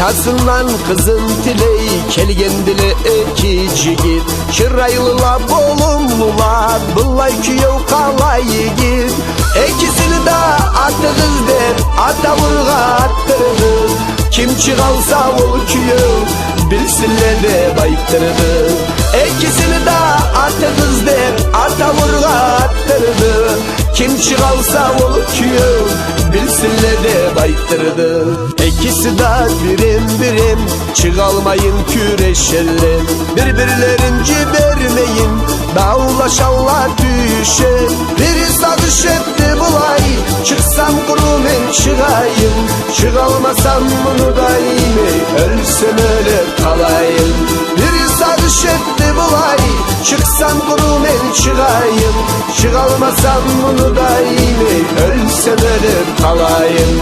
Atasından kızın dileği kelgen dile ekici git Çıraylıla bolumlula bılay küyev kalay git İkisini de atığız der ata vurga attırdı Kim çıkalsa ol küyev bilsinler de bayıktırdı İkisini de atığız der ata vurga attırdı Kim çıkalsa ol küyev bilsinler de bayıktırdı İkisi de birim birim çıkalmayın küreşelim Birbirlerinci vermeyin dağulaşalla düşer Biri satış etti bulay çıksam kurumen çıkayım Çıkalmasam bunu daimi ölsem öyle kalayım Biri satış etti bulay çıksam kurumen çıkayım Çıkalmasam bunu daimi ölsem öyle kalayım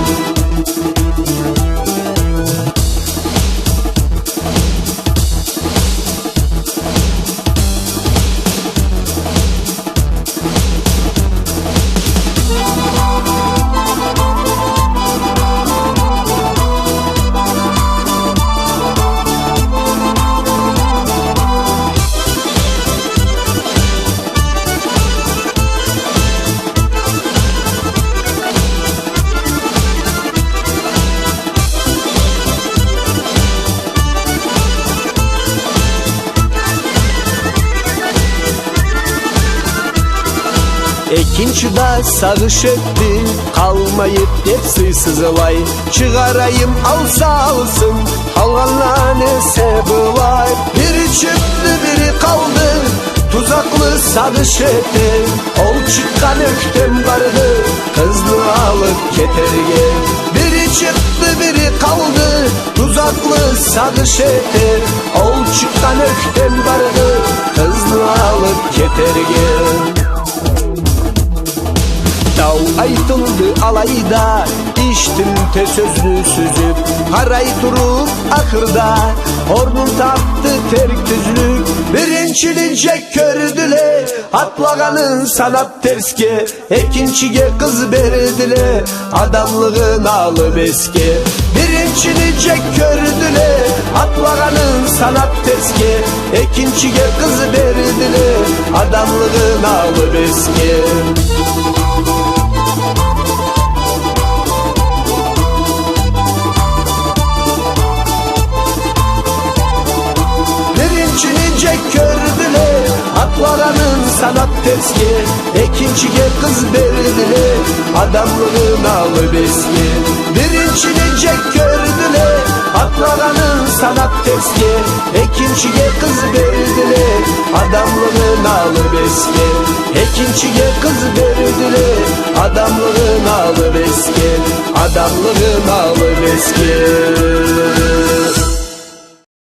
İkinci de sağış etti kalmayıp hepsi sızılay Çıkarayım alsa alsın kalanlar ne sebebi var Biri çıktı biri kaldı tuzaklı sağış etti Ol çıkan öktem vardı hızlı alıp keterge Biri çıktı biri kaldı tuzaklı sağış etti Ol çıkan öktem vardı hızlı alıp keterge Dav aytıldı alayda içtim te sözlü süzüp Haray durup ahırda ornun taptı terik düzlük Birincilince kördüle atlağanın sanat terske İkinciye kız verdiler adamlığın alıp eski Birincilince kördüle atlağanın sanat terske İkinciye kız verdiler adamlığın alıp eski kördüler atlaranın sanat terski İkinciye kız verdiler adamlığın alıp eski Birinciye kördüler atlaranın sanat terski İkinciye kız verdiler adamlığın alıp eski İkinciye kız verdiler adamlığın alıp eski Adamlığın alıp eski